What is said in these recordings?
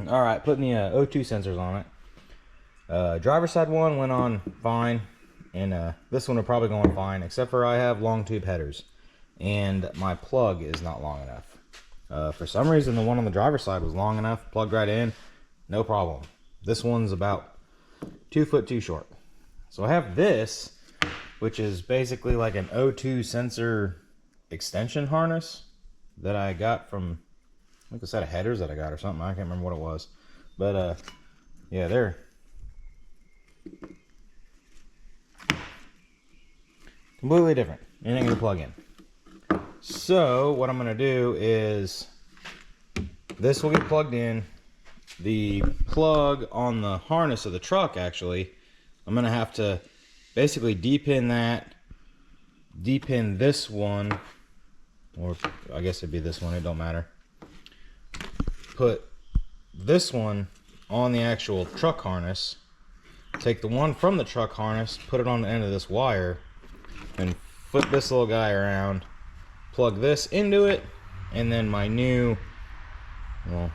All right, putting the O2 sensors on it. Driver's side one went on fine, and this one will probably go on fine, except for I have long tube headers, and my plug is not long enough. For some reason, the one on the driver's side was long enough, plugged right in, no problem. This one's about 2 foot too short. So I have this, which is basically like an O2 sensor extension harness that I got from, like a set of headers that I got or something. I can't remember what it was, but yeah, they're completely different. Anything to plug in. So what I'm gonna do is this will get plugged in. The plug on the harness of the truck, actually, I'm gonna have to basically depin that, depin this one, or I guess it'd be this one, it don't matter. Put this one on the actual truck harness, take the one from the truck harness, put it on the end of this wire, and flip this little guy around, plug this into it, and then my new, well,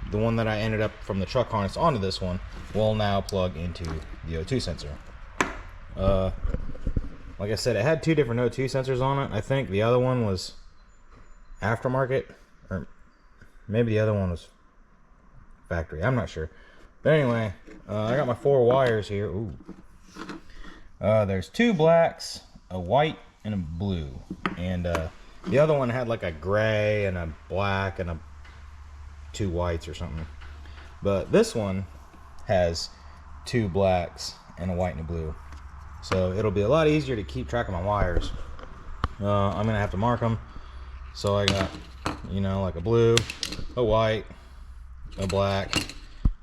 the one that I ended up from the truck harness onto this one will now plug into the O2 sensor. Like I said, it had 2 different O2 sensors on it. I think the other one was aftermarket, or maybe the other one was factory. I'm not sure. But anyway, I got my 4 wires here. Ooh. There's 2 blacks, a white, and a blue. And the other one had like a gray and a black and 2 whites or something. But this one has 2 blacks and a white and a blue. So it'll be a lot easier to keep track of my wires. I'm gonna have to mark them. So I got, you know, like a blue, a white, a black,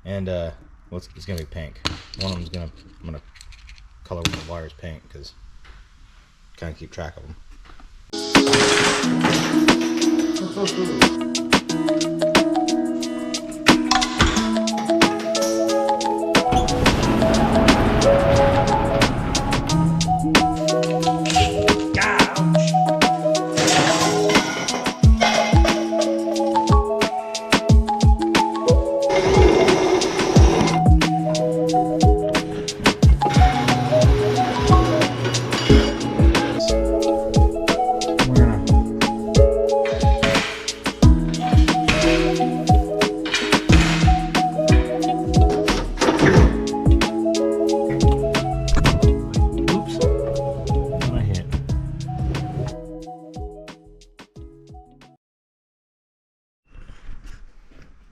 and it's gonna be pink. One of them's I'm gonna color one of the wires pink because kind of keep track of them.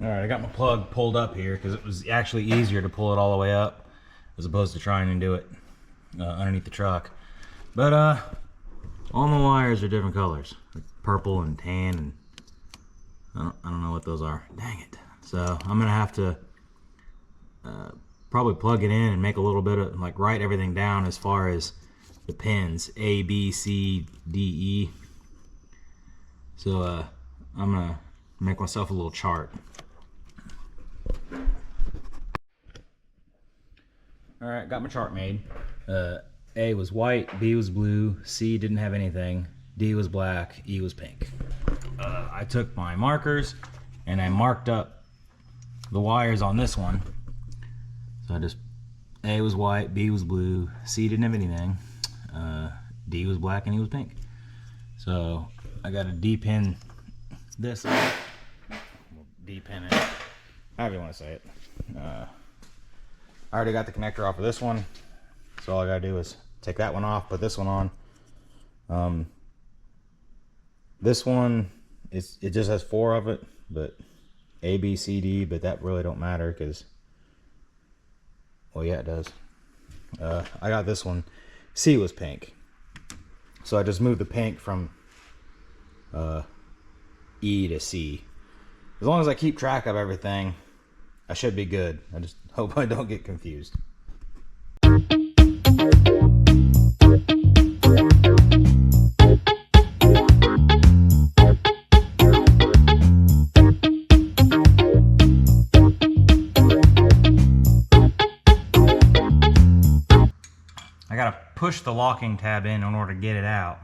Alright, I got my plug pulled up here because it was actually easier to pull it all the way up as opposed to trying to do it underneath the truck. But all my wires are different colors, like purple and tan, and I don't know what those are. Dang it. So I'm gonna have to probably plug it in and make a little bit of, like, write everything down as far as the pins, A, B, C, D, E. So I'm gonna make myself a little chart. Alright, got my chart made. A was white, B was blue, C didn't have anything, D was black, E was pink. I took my markers and I marked up the wires on this one. So I just, A was white, B was blue, C didn't have anything, D was black, and E was pink. So I got to D-pin this up. We'll D-pin it, however you want to say it. I already got the connector off of this one, so all I gotta do is take that one off, put this one on. This one, it just has 4 of it, but A, B, C, D, but that really don't matter because, well, yeah, it does. I got this one. C was pink, so I just moved the pink from E to C. As long as I keep track of everything, I should be good. I just hope I don't get confused. I gotta push the locking tab in order to get it out.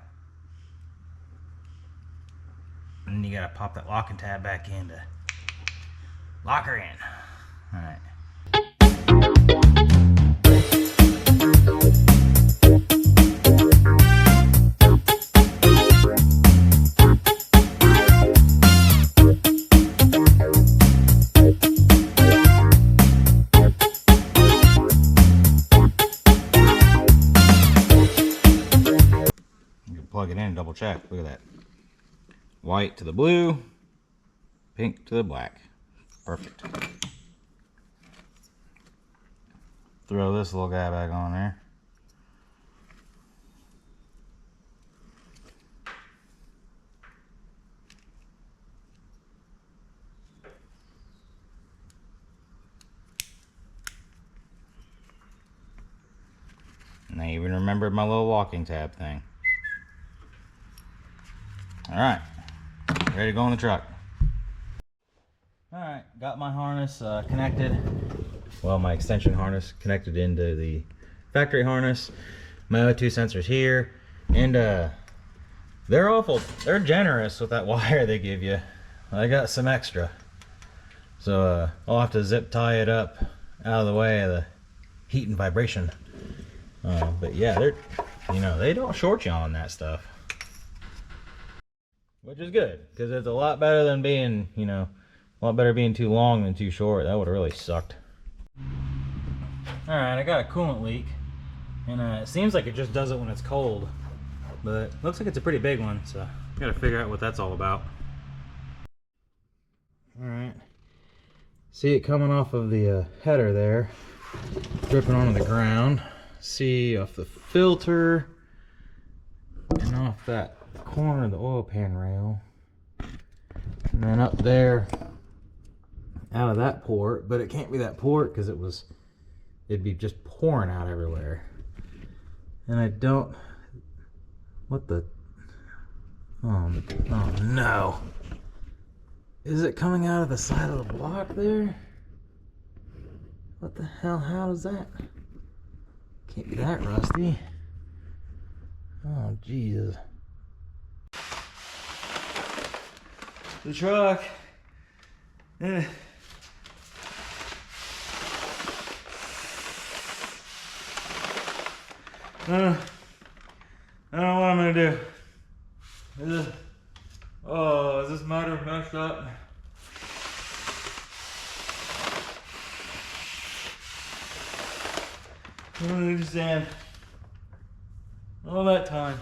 And then you gotta pop that locking tab back in to lock her in. Alright. Plug it in and double check. Look at that. White to the blue, pink to the black. Perfect. Throw this little guy back on there. And I even remembered my little locking tab thing. Alright, ready to go in the truck. Alright, got my harness connected. Well, my extension harness connected into the factory harness. My O2 sensors here. And they're generous with that wire they give you. I got some extra. So I'll have to zip tie it up out of the way of the heat and vibration. But yeah, they don't short you on that stuff. Which is good, because it's a lot better than being, a lot better being too long than too short. That would have really sucked. Alright, I got a coolant leak. And it seems like it just does it when it's cold. But it looks like it's a pretty big one, so gotta figure out what that's all about. Alright. See it coming off of the header there. Dripping onto the ground. See off the filter. And off that corner of the oil pan rail, and then up there out of that port, but it can't be that port because it'd be just pouring out everywhere. And I don't, what the, oh no, is it coming out of the side of the block there? What the hell, how is that? Can't be that rusty. Oh Jesus. The truck. I don't know what I'm gonna do. Is this motor messed up? I don't understand. All that time.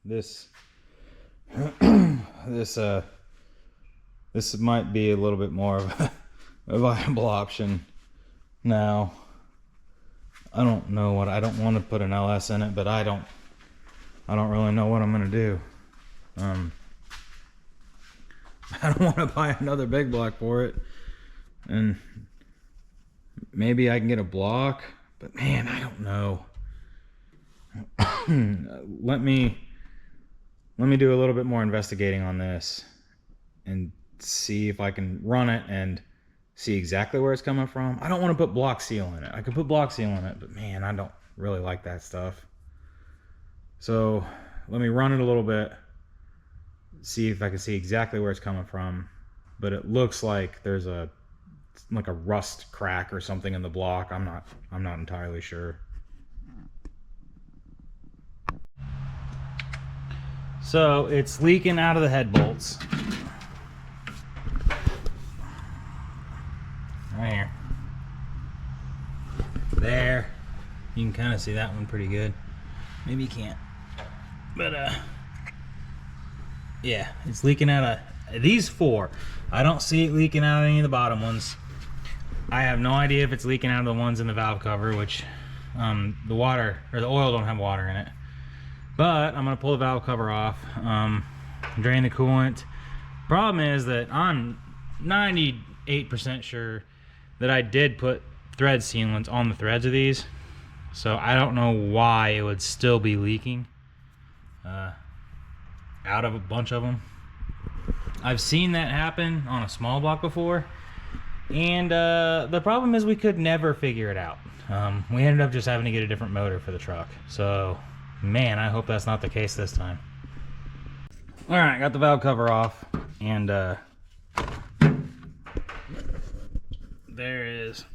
This might be a little bit more of a viable option now. I don't know what, I don't want to put an LS in it, but I don't really know what I'm gonna do. I don't want to buy another big block for it, and maybe I can get a block, but man, I don't know. Let me do a little bit more investigating on this and see if I can run it and see exactly where it's coming from. I don't want to put block seal in it. I could put block seal in it, but man, I don't really like that stuff. So let me run it a little bit, see if I can see exactly where it's coming from. But it looks like there's like a rust crack or something in the block. I'm not entirely sure. So it's leaking out of the head bolts. Right here. There. You can kind of see that one pretty good. Maybe you can't. But yeah, it's leaking out of these four. I don't see it leaking out of any of the bottom ones. I have no idea if it's leaking out of the ones in the valve cover, which the water or the oil don't have water in it. But I'm gonna pull the valve cover off, drain the coolant. Problem is that I'm 98% sure that I did put thread sealant on the threads of these, so I don't know why it would still be leaking out of a bunch of them. I've seen that happen on a small block before, and the problem is we could never figure it out. We ended up just having to get a different motor for the truck, so man, I hope that's not the case this time. Alright, got the valve cover off, and there is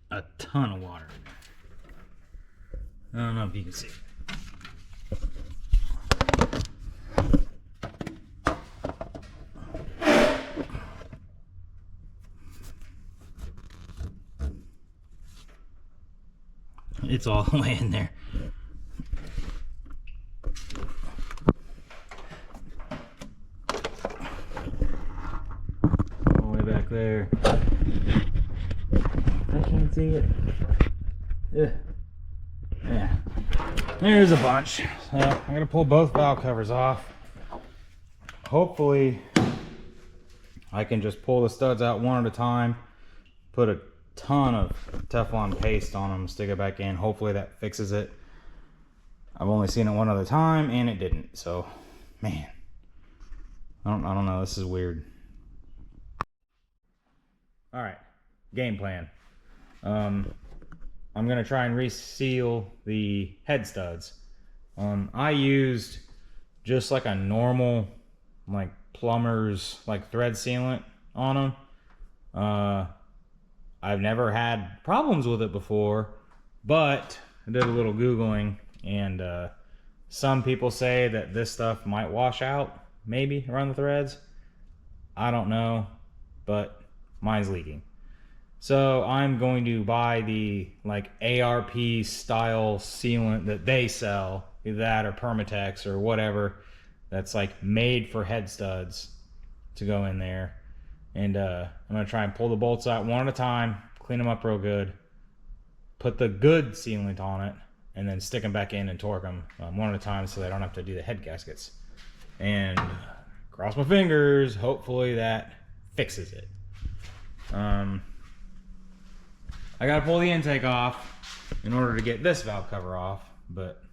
a ton of water in there. I don't know if you can see. It's all the way in there. All the way back there. I can't see it. Yeah. There's a bunch. So I'm gonna pull both valve covers off. Hopefully I can just pull the studs out one at a time, put a ton of Teflon paste on them, stick it back in. Hopefully that fixes it. I've only seen it one other time and it didn't. So, man, I don't know. This is weird. All right, game plan. I'm gonna try and reseal the head studs. I used just like a normal, like plumber's, like thread sealant on them. I've never had problems with it before, but I did a little Googling, and some people say that this stuff might wash out, maybe, around the threads. I don't know, but mine's leaking. So I'm going to buy the like ARP style sealant that they sell, either that or Permatex or whatever, that's like made for head studs to go in there. And I'm gonna try and pull the bolts out one at a time, clean them up real good, put the good sealant on it, and then stick them back in and torque them one at a time so they don't have to do the head gaskets. And cross my fingers, hopefully that fixes it. I gotta pull the intake off in order to get this valve cover off, but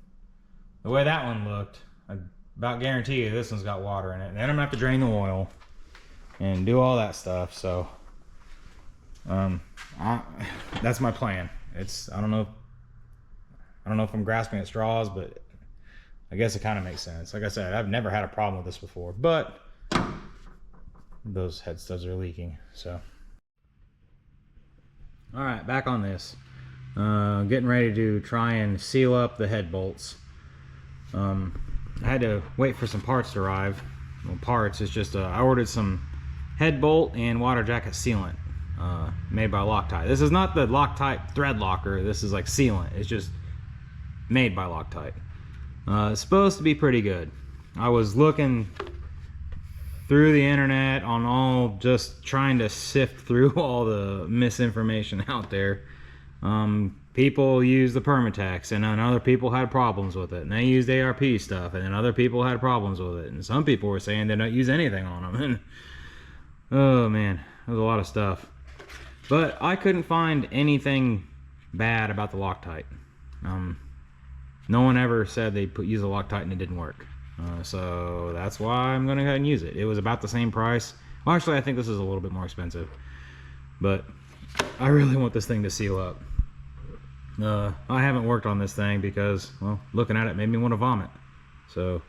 the way that one looked, I about guarantee you this one's got water in it. And then I'm gonna have to drain the oil and do all that stuff. So that's my plan. I don't know if I'm grasping at straws, but I guess it kind of makes sense. Like I said, I've never had a problem with this before, but those head studs are leaking. So all right, back on this. Getting ready to try and seal up the head bolts. I had to wait for some parts to arrive. Well, parts, it's just I ordered some head bolt and water jacket sealant made by Loctite. This is not the Loctite thread locker. This is like sealant. It's just made by Loctite. It's supposed to be pretty good. I was looking through the internet on all, just trying to sift through all the misinformation out there. People use the Permatex, and then other people had problems with it, and they used ARP stuff, and then other people had problems with it, and some people were saying they don't use anything on them. And oh man, there's a lot of stuff, but I couldn't find anything bad about the Loctite. No one ever said they use a Loctite and it didn't work. So that's why I'm gonna go ahead and use it. It was about the same price. Well, actually, I think this is a little bit more expensive, but I really want this thing to seal up. I haven't worked on this thing because, well, looking at it made me want to vomit. So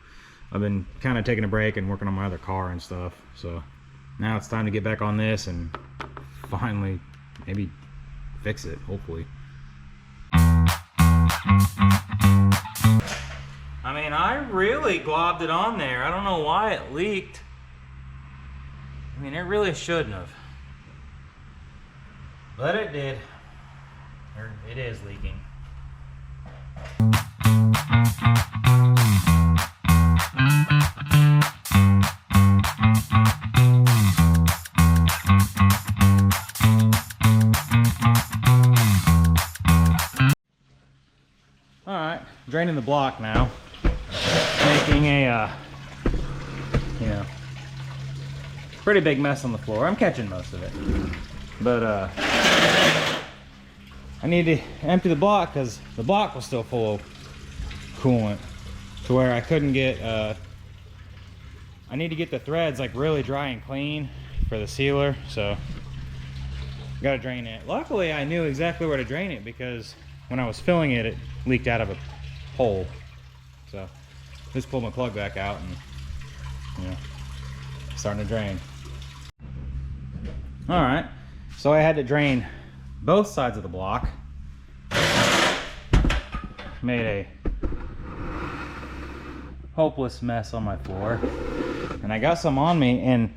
I've been kind of taking a break and working on my other car and stuff. So now it's time to get back on this and finally maybe fix it, hopefully. I mean, I really globbed it on there. I don't know why it leaked. I mean, it really shouldn't have. But it did. Or it is leaking. Alright, draining the block now. Making a, pretty big mess on the floor. I'm catching most of it. But, I need to empty the block because the block was still full of coolant to where I couldn't get, I need to get the threads like really dry and clean for the sealer, so gotta drain it. Luckily, I knew exactly where to drain it because when I was filling it, it leaked out of a hole. So just pulled my plug back out and, starting to drain. All right, So I had to drain both sides of the block. Made a hopeless mess on my floor. And I got some on me, and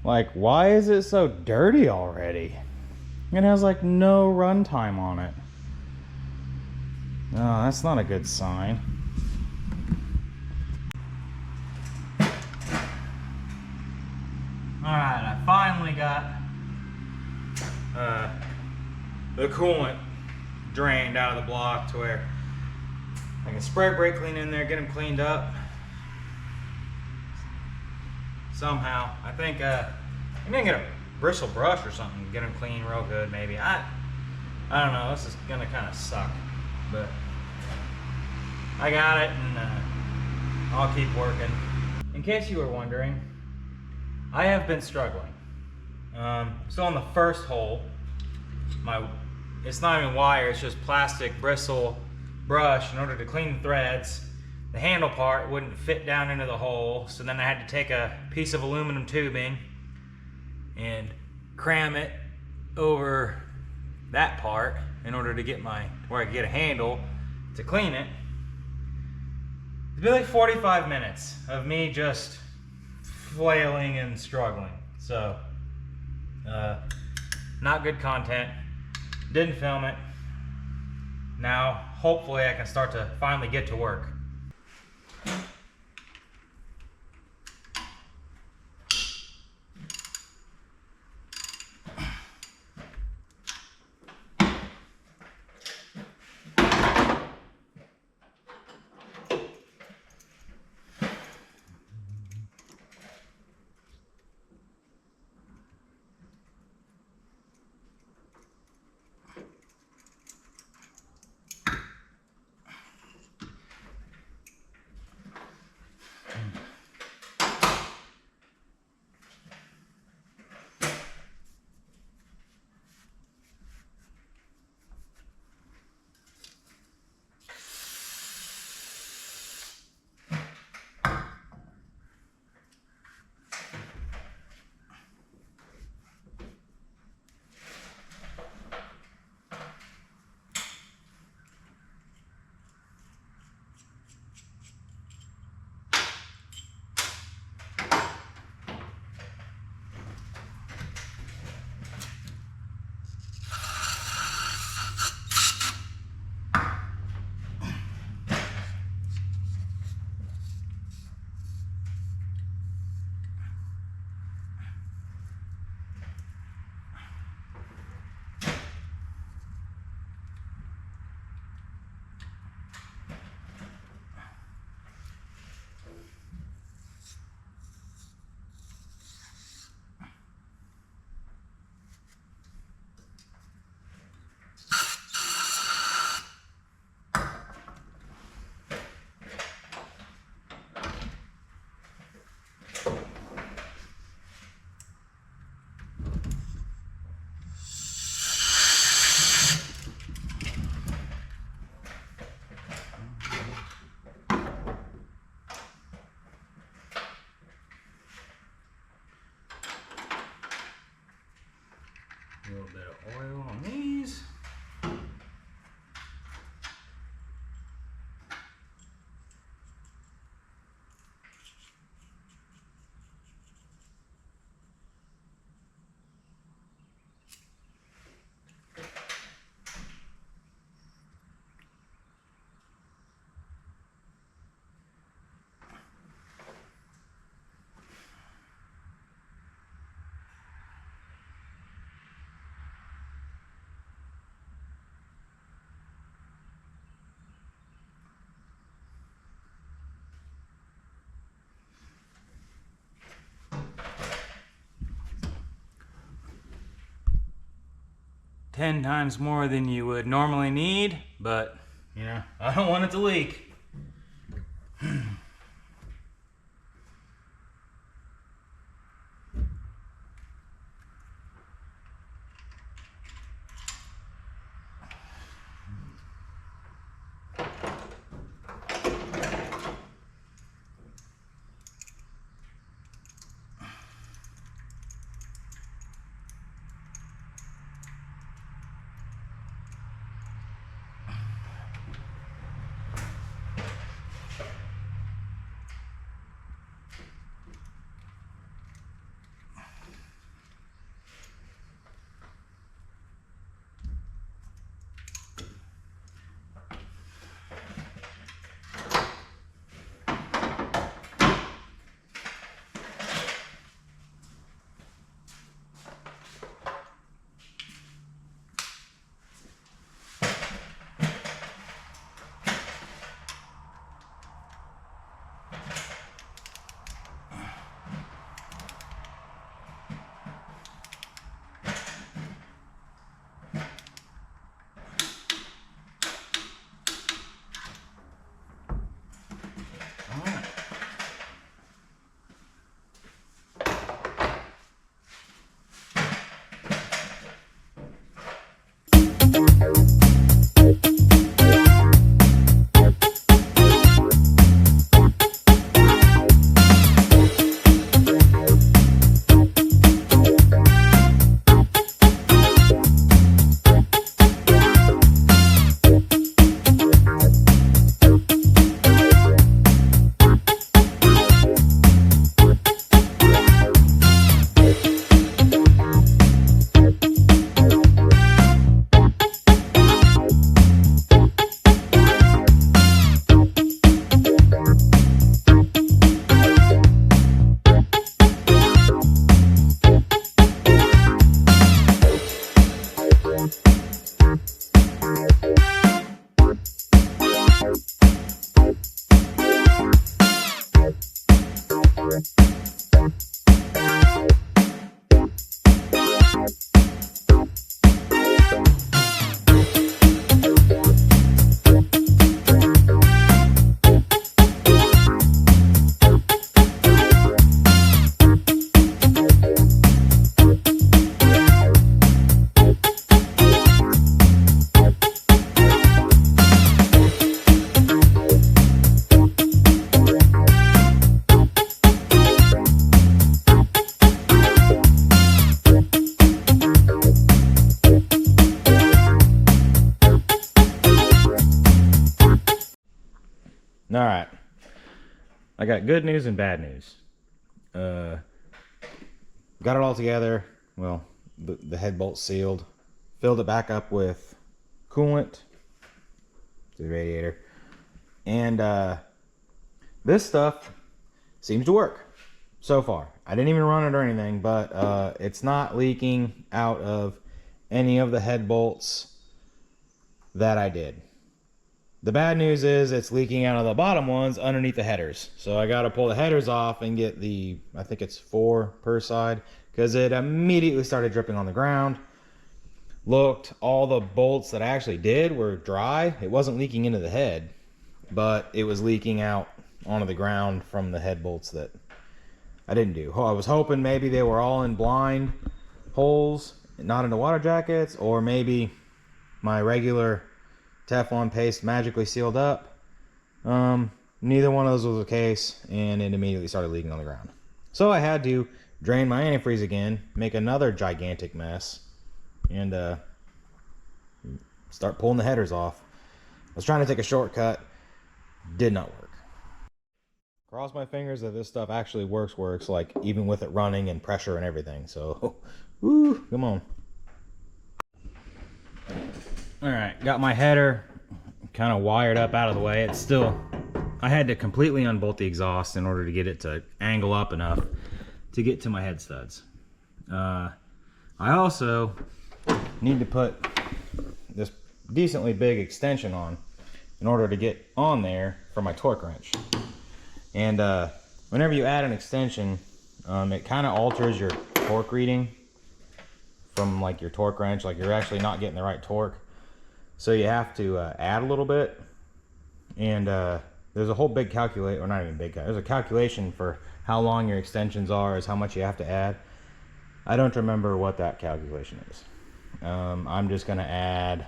like, why is it so dirty already? It has like no run time on it. No, that's not a good sign. Alright, I finally got the coolant drained out of the block to where I can spray brake clean in there, get them cleaned up. Somehow, I think I'm gonna get a bristle brush or something, get them clean real good. Maybe I don't know. This is gonna kind of suck, but I got it, and I'll keep working. In case you were wondering, I have been struggling. So on the first hole, it's not even wire, it's just plastic bristle brush. In order to clean the threads, the handle part wouldn't fit down into the hole, so then I had to take a piece of aluminum tubing and cram it over that part in order to get where I could get a handle to clean it. It's been like 45 minutes of me just flailing and struggling. So, not good content. Didn't film it. Now, hopefully I can start to finally get to work. A little bit of oil on these. Ten times more than you would normally need, but you know, I don't want it to leak. I got good news and bad news. Got it all together. Well, the head bolt's sealed. Filled it back up with coolant to the radiator. And this stuff seems to work so far. I didn't even run it or anything, but it's not leaking out of any of the head bolts that I did. The bad news is it's leaking out of the bottom ones underneath the headers. So I got to pull the headers off and get the, I think it's 4 per side, because it immediately started dripping on the ground. Looked, all the bolts that I actually did were dry. It wasn't leaking into the head, but it was leaking out onto the ground from the head bolts that I didn't do. I was hoping maybe they were all in blind holes, not into water jackets, or maybe my regular Teflon paste magically sealed up. Neither one of those was the case, and it immediately started leaking on the ground. So I had to drain my antifreeze again, make another gigantic mess, and start pulling the headers off. I was trying to take a shortcut, did not work. Cross my fingers that this stuff actually works, like even with it running and pressure and everything. So, woo, come on. All right, got my header kind of wired up out of the way. It's still, I had to completely unbolt the exhaust in order to get it to angle up enough to get to my head studs. I also need to put this decently big extension on in order to get on there for my torque wrench. And whenever you add an extension, it kind of alters your torque reading from like your torque wrench. Like you're actually not getting the right torque. So you have to add a little bit. And there's a whole big calculate, or not even big, there's a calculation for how long your extensions are, is how much you have to add. I don't remember what that calculation is. I'm just gonna add,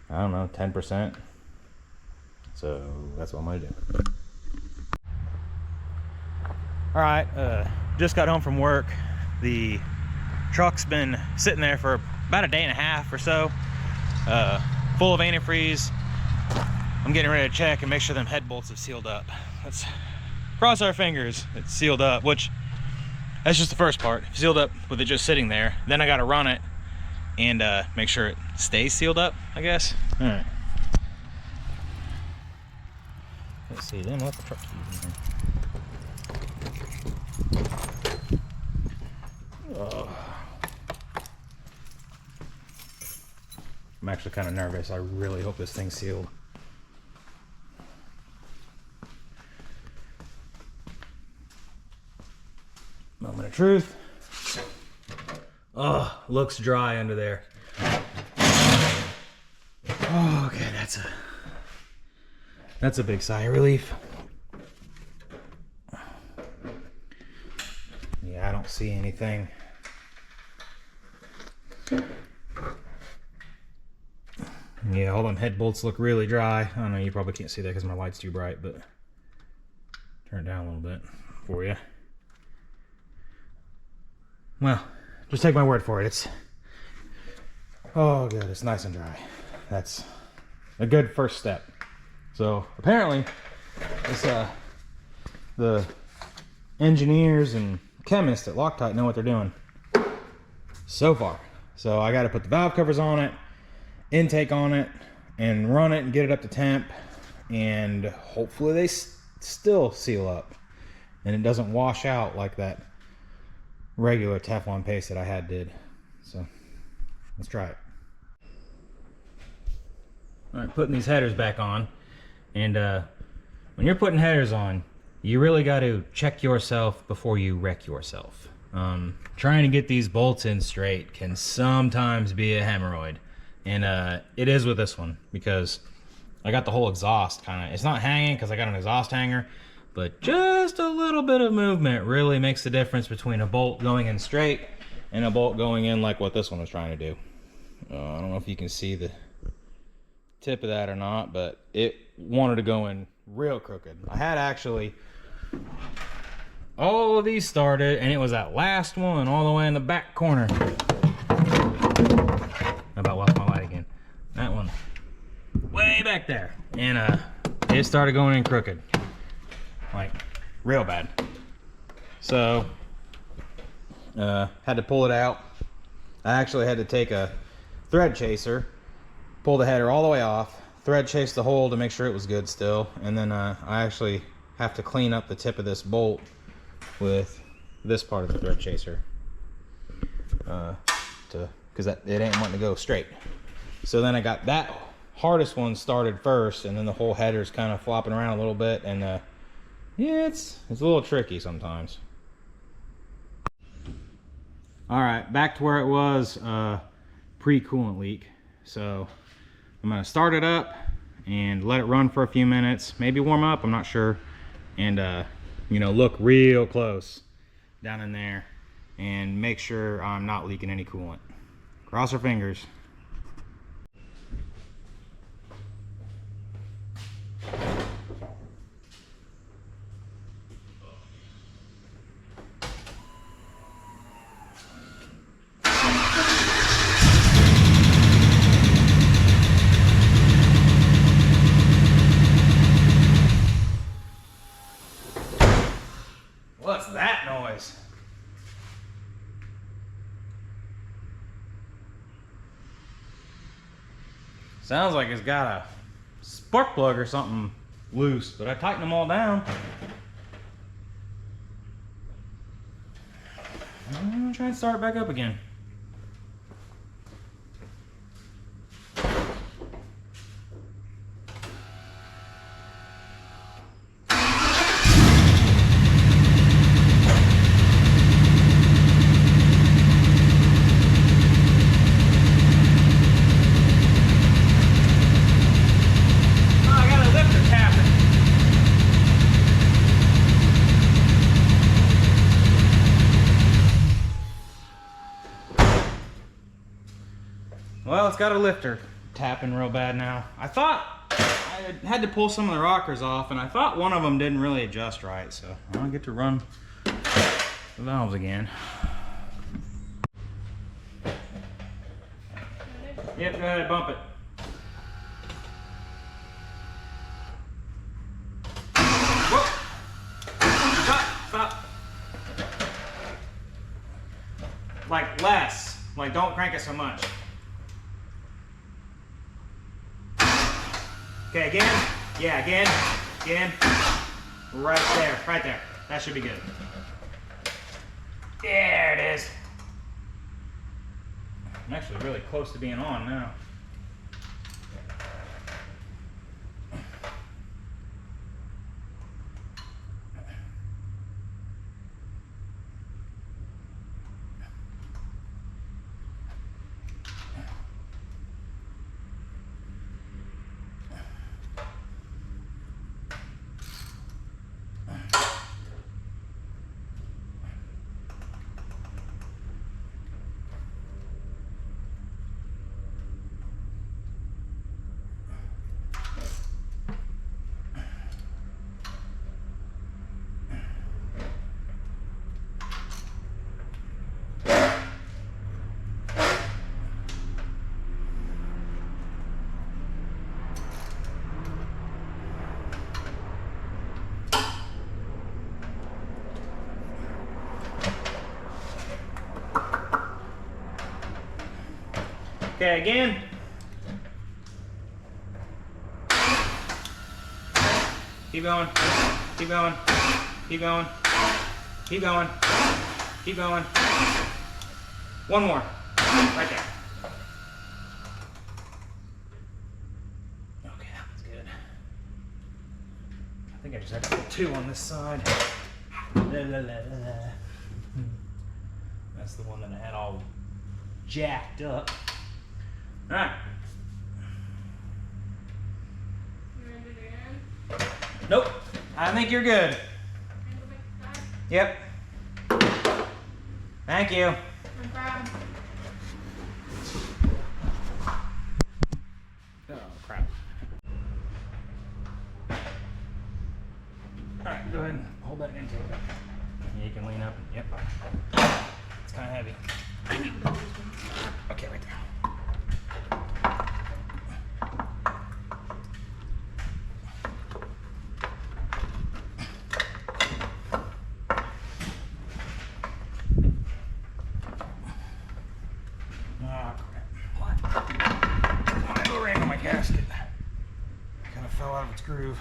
I don't know, 10%. So that's what I'm gonna do. All right, just got home from work. The truck's been sitting there for about a day and a half or so, full of antifreeze. I'm getting ready to check and make sure them head bolts have sealed up. Let's cross our fingers it's sealed up, which that's just the first part. Sealed up with it just sitting there. Then I gotta run it and make sure it stays sealed up, I guess. All right. Let's see, then what the truck keys in here. I'm actually kind of nervous. I really hope this thing's sealed. Moment of truth. Oh, looks dry under there. Oh, okay, that's a big sigh of relief. Yeah, I don't see anything. Yeah, all them head bolts look really dry. I don't know, you probably can't see that because my light's too bright, but turn it down a little bit for you. Well, just take my word for it. It's, oh good, it's nice and dry. That's a good first step. So apparently, this, the engineers and chemists at Loctite know what they're doing so far. So I got to put the valve covers on it, intake on it, and run it and get it up to temp, and hopefully they still seal up and it doesn't wash out like that regular Teflon paste that I had did. So let's try it. All right, putting these headers back on, and when you're putting headers on, you really got to check yourself before you wreck yourself. Trying to get these bolts in straight can sometimes be a hemorrhoid. And it is with this one, because I got the whole exhaust kind of, it's not hanging because I got an exhaust hanger, but just a little bit of movement really makes the difference between a bolt going in straight and a bolt going in like what this one was trying to do. I don't know if you can see the tip of that or not, but it wanted to go in real crooked. I had actually all of these started, and it was that last one all the way in the back corner. I about lost my light again. That one way back there, and it started going in crooked. like real bad. So had to pull it out. I actually had to take a thread chaser, pull the header all the way off, thread chase the hole to make sure it was good still, and then I actually have to clean up the tip of this bolt with this part of the thread chaser because it ain't wanting to go straight. So then I got that hardest one started first, and then the whole header's kind of flopping around a little bit, and yeah, it's a little tricky sometimes. All right, back to where it was pre-coolant leak. So I'm gonna start it up and let it run for a few minutes, maybe warm up, I'm not sure, and you know, look real close down in there and make sure I'm not leaking any coolant. Cross our fingers. What's that noise? Sounds like it's got a spark plug or something loose, but I tightened them all down. I'm gonna try and start it back up again. Well, it's got a lifter tapping real bad now. I thought I had to pull some of the rockers off, and I thought one of them didn't really adjust right, so I'll get to run the valves again. Yep, go ahead, bump it. Whoa! Stop! Like less. Like, don't crank it so much. Okay, again. Yeah, again. Right there. That should be good. There it is. I'm actually really close to being on now. Okay, again. Keep going. Keep going. Keep going. Keep going. Keep going. One more. Right there. Okay, that one's good. I think I just have to put two on this side. That's the one that I had all jacked up. All right. Nope. I think you're good. Yep. Thank you. No problem. Oh, crap. All right, go ahead and hold that into it. Yeah, you can lean up. Yep. It's kind of heavy. Okay, right there. groove.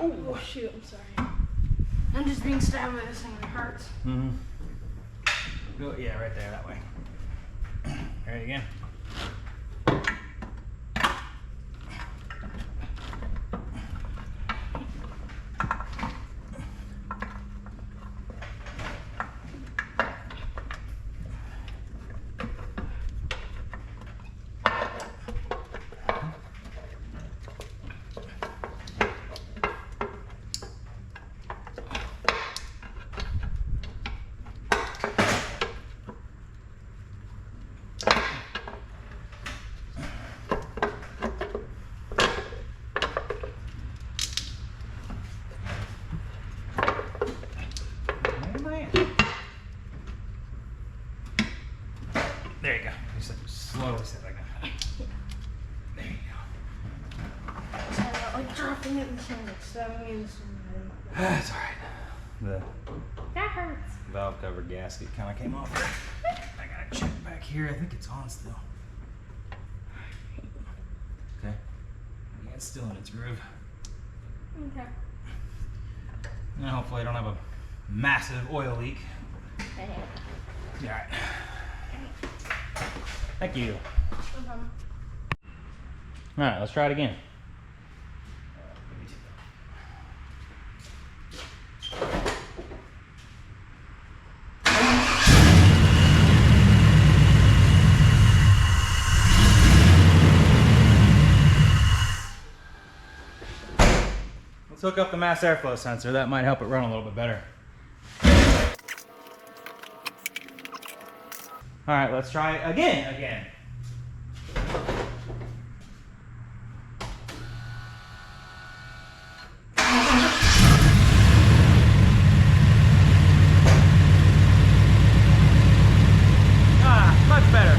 Oh shoot, I'm sorry. I'm just being stabbed by this thing and it hurts. Mm-hmm. Go, yeah, right there, that way. Try it again. There you go. Just slowly sit like that. There you go. So, like dropping it and stabbing me in the stomach. That's alright. The That hurts. valve cover gasket kind of came off there. I gotta check back here. I think it's on still. Okay. Yeah, it's still in its groove. Okay. And hopefully I don't have a massive oil leak. Alright. Thank you. Alright, let's try it again. Let's hook up the mass airflow sensor. That might help it run a little bit better. All right, let's try it again. Much better.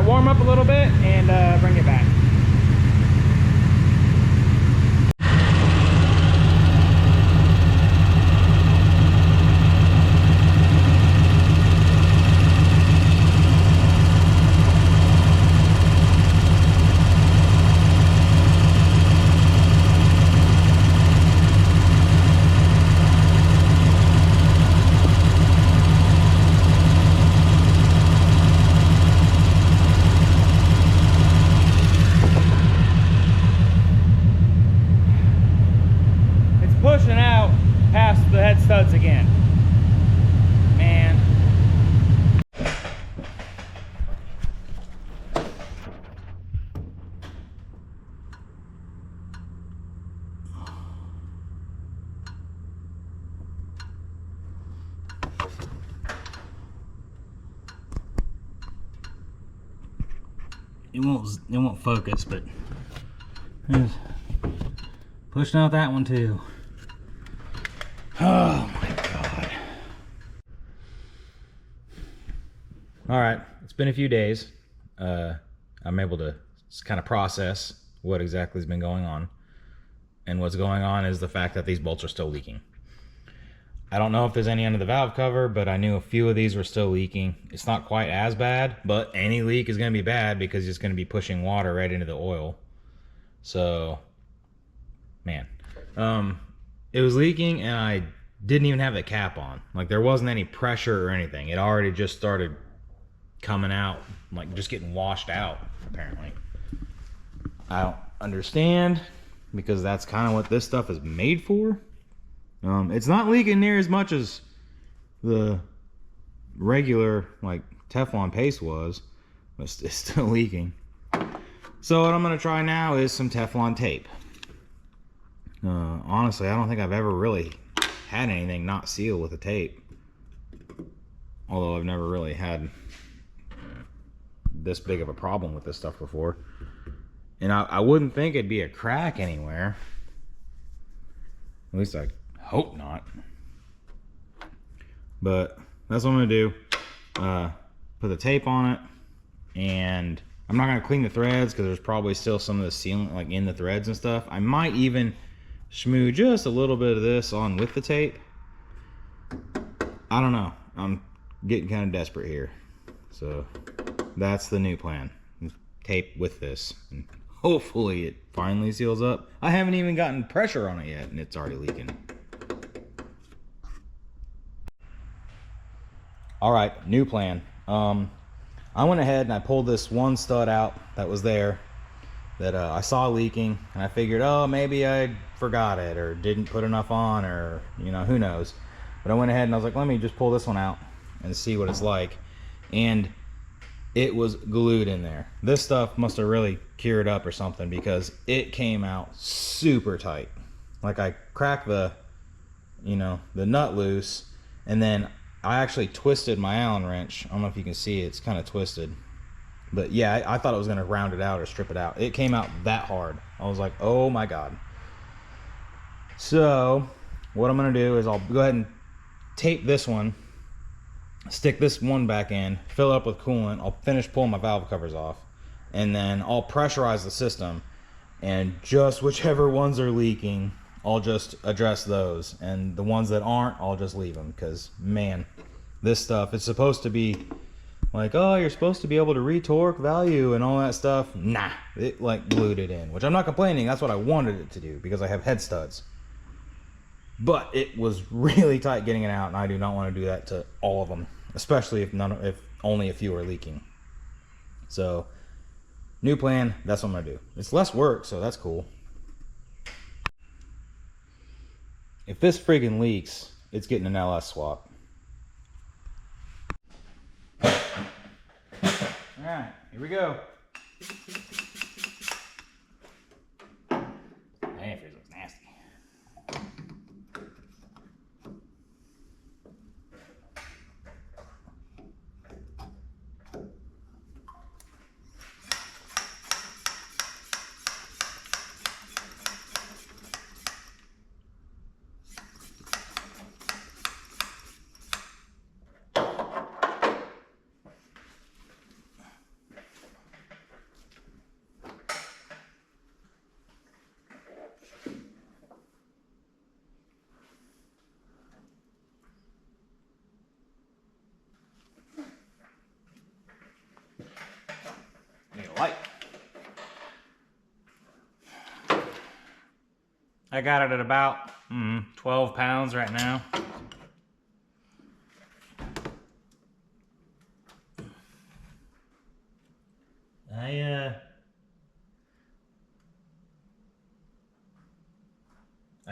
Warm up a little bit and bring it back. Pushing out past the head studs again. Man. It won't focus, but pushing out that one too. Oh my God. All right, it's been a few days. I'm able to kind of process what exactly has been going on. And what's going on is the fact that these bolts are still leaking. I don't know if there's any under the valve cover, but I knew a few of these were still leaking. It's not quite as bad, but any leak is going to be bad because it's going to be pushing water right into the oil. So, man. It was leaking and I didn't even have the cap on. Like, there wasn't any pressure or anything. It already just started coming out, like just getting washed out, apparently. I don't understand, because that's kind of what this stuff is made for. It's not leaking near as much as the regular like Teflon paste was, but it's still leaking. So what I'm gonna try now is some Teflon tape. Honestly, I don't think I've ever really had anything not seal with a tape, although I've never really had this big of a problem with this stuff before. And I wouldn't think it'd be a crack anywhere. At least I hope not. But that's what I'm gonna do. Put the tape on it, and I'm not gonna clean the threads because there's probably still some of the sealant like in the threads and stuff. I might even smooth just a little bit of this on with the tape. I don't know. I'm getting kind of desperate here. So that's the new plan. Tape with this. And hopefully it finally seals up. I haven't even gotten pressure on it yet and it's already leaking. All right, new plan. I went ahead and I pulled this one stud out that was there that I saw leaking, and I figured, oh, maybe I forgot it or didn't put enough on, or, you know, who knows. But I went ahead and I was like, let me just pull this one out and see what it's like. And it was glued in there. This stuff must have really cured up or something, because it came out super tight. Like, I cracked the, you know, the nut loose, and then I actually twisted my Allen wrench. I don't know if you can see it, it's kind of twisted. But yeah, I thought it was going to round it out or strip it out. It came out that hard. I was like, oh my God. So what I'm going to do is I'll go ahead and tape this one, stick this one back in, fill it up with coolant. I'll finish pulling my valve covers off, and then I'll pressurize the system, and just whichever ones are leaking, I'll just address those, and the ones that aren't, I'll just leave them. Because man, this stuff, it's supposed to be like, oh, you're supposed to be able to retorque value and all that stuff. Nah, it like glued it in, which I'm not complaining. That's what I wanted it to do because I have head studs. But it was really tight getting it out, and I do not want to do that to all of them, especially if only a few are leaking. So, new plan, that's what I'm going to do. It's less work, so that's cool. If this friggin' leaks, it's getting an LS swap. Alright, here we go. Antifreeze looks nasty. Need a light. I got it at about 12 pounds right now.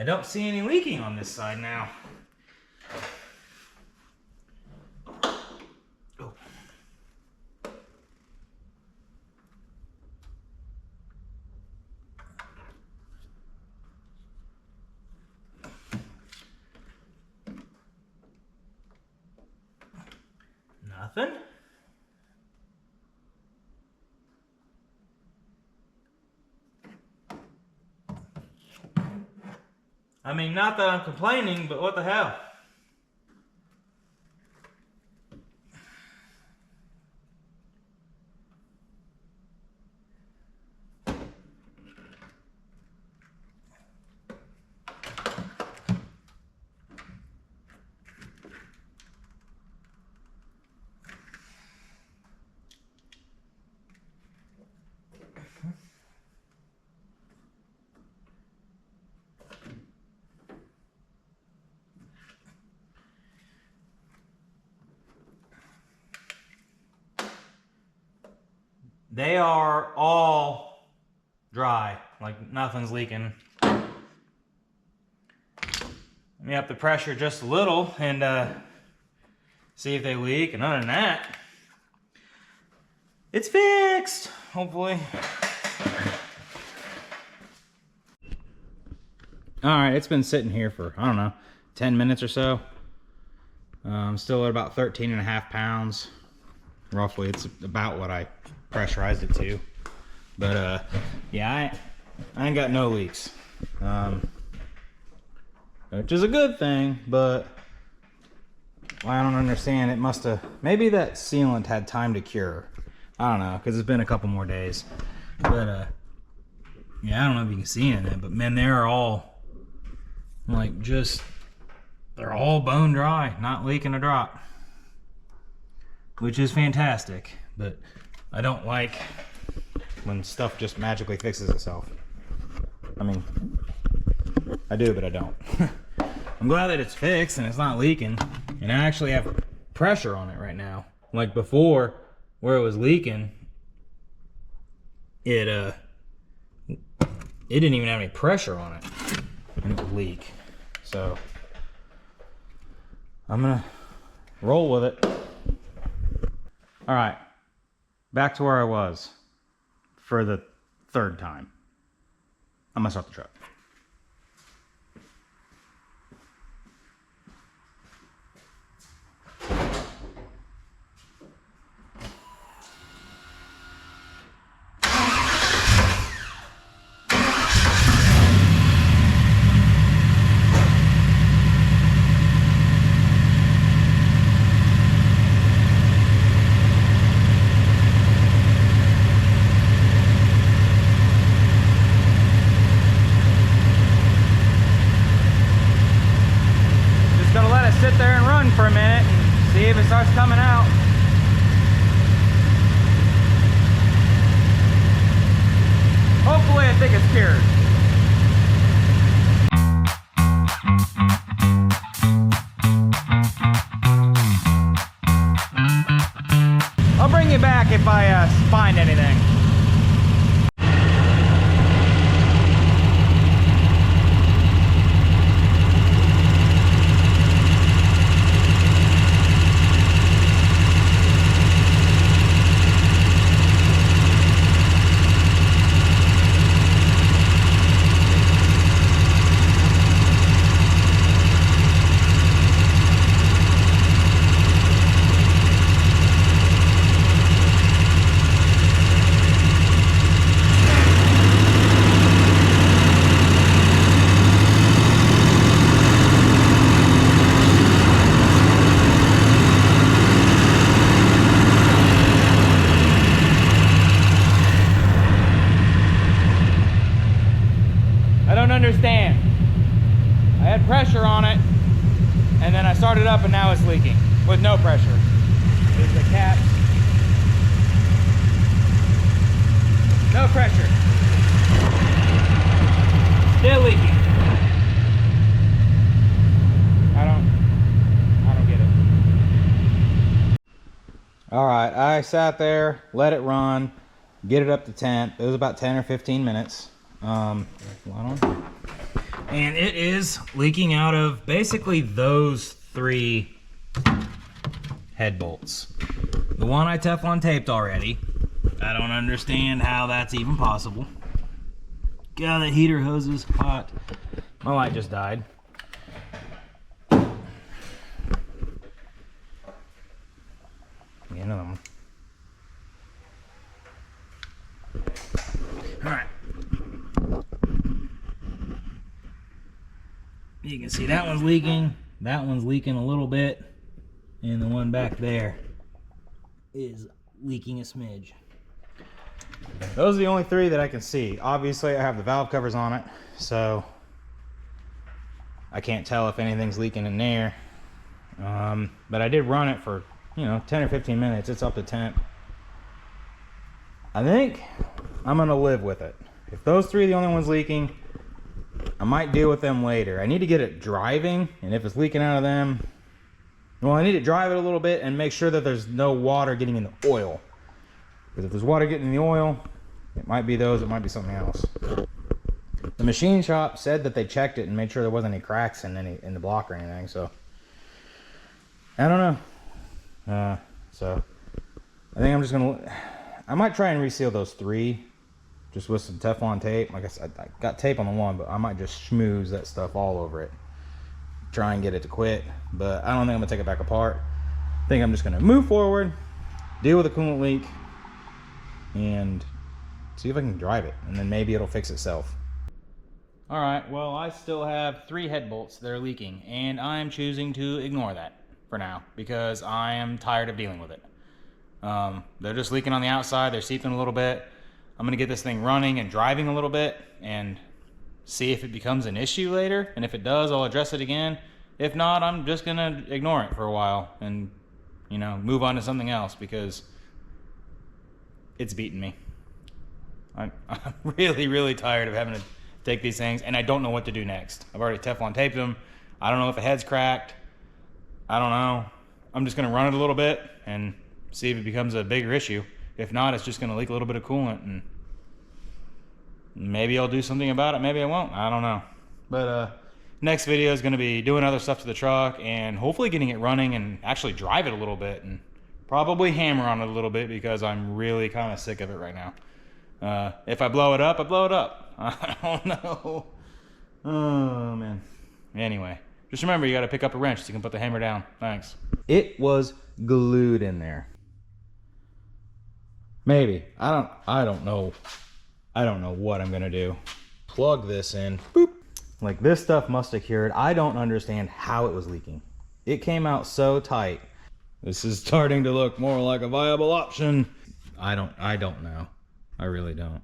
I don't see any leaking on this side now. Oh. Nothing. I mean, not that I'm complaining, but what the hell? They are all dry, like nothing's leaking. Let me up the pressure just a little and see if they leak, and other than that, it's fixed, hopefully. All right, it's been sitting here for, I don't know, 10 minutes or so. I'm still at about 13.5 pounds. Roughly, it's about what I pressurized it to. But yeah, I ain't got no leaks. Which is a good thing, but I don't understand. It must have, maybe that sealant had time to cure. I don't know, because it's been a couple more days. But yeah, I don't know if you can see in it, but man, they're all like they're all bone dry, not leaking a drop, which is fantastic. But I don't like when stuff just magically fixes itself. I mean, I do, but I don't. I'm glad that it's fixed and it's not leaking, and I actually have pressure on it right now. Like before, where it was leaking, it didn't even have any pressure on it, and it would leak. So I'm gonna roll with it. All right, back to where I was for the third time. I'm gonna start the truck. Sit there and run for a minute and see if it starts coming out. Hopefully, I think it's cured. I'll bring you back if I find anything. Understand. I had pressure on it, and then I started up, and now it's leaking with no pressure. There's the cap. No pressure. Still leaking. I don't get it. All right, I sat there, let it run, get it up to temp. It was about 10 or 15 minutes. And it is leaking out of basically those 3 head bolts. The one I Teflon taped already. I don't understand how that's even possible. God, the heater hose is hot. My light just died. Get another one. All right. You can see that one's leaking. That one's leaking a little bit. And the one back there is leaking a smidge. Those are the only three that I can see. Obviously, I have the valve covers on it, so I can't tell if anything's leaking in there. But I did run it for, 10 or 15 minutes. It's up to temp. I think I'm gonna live with it. If those three are the only ones leaking, I might deal with them later. I need to get it driving, and if it's leaking out of them, well, I need to drive it a little bit and make sure that there's no water getting in the oil. Because if there's water getting in the oil, it might be those, it might be something else. The machine shop said that they checked it and made sure there wasn't any cracks in the block or anything, so I don't know. So I think I'm just gonna, I might try and reseal those three just with some Teflon tape. Like I said, I got tape on the one, but I might just schmooze that stuff all over it. Try and get it to quit, but I don't think I'm gonna take it back apart. I think I'm just gonna move forward, deal with the coolant leak, and see if I can drive it, and then maybe it'll fix itself. All right, well, I still have 3 head bolts that are leaking, and I'm choosing to ignore that for now because I am tired of dealing with it. They're just leaking on the outside, they're seeping a little bit. I'm gonna get this thing running and driving a little bit and see if it becomes an issue later, and if it does, I'll address it again. If not, I'm just gonna ignore it for a while and, move on to something else because it's beating me. I'm really, really tired of having to take these things, and I don't know what to do next. I've already Teflon taped them. I don't know if the head's cracked. I don't know. I'm just gonna run it a little bit and see if it becomes a bigger issue. If not, it's just gonna leak a little bit of coolant, and maybe I'll do something about it, maybe I won't. I don't know. But next video is gonna be doing other stuff to the truck and hopefully getting it running and actually drive it a little bit and probably hammer on it a little bit because I'm really kind of sick of it right now. If I blow it up, I blow it up. I don't know. Oh, man. Anyway, just remember you got to pick up a wrench so you can put the hammer down. Thanks. It was glued in there. Maybe. I don't know. I don't know what I'm going to do. Plug this in. Boop. Like, this stuff must have cured. I don't understand how it was leaking. It came out so tight. This is starting to look more like a viable option. I don't know. I really don't.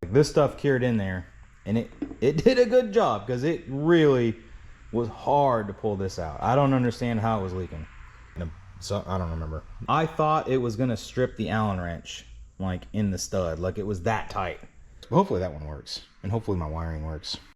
This stuff cured in there, and it did a good job because it really was hard to pull this out. I don't understand how it was leaking. So I don't remember. I thought it was gonna strip the Allen wrench like in the stud, like it was that tight. Hopefully that one works, and hopefully my wiring works.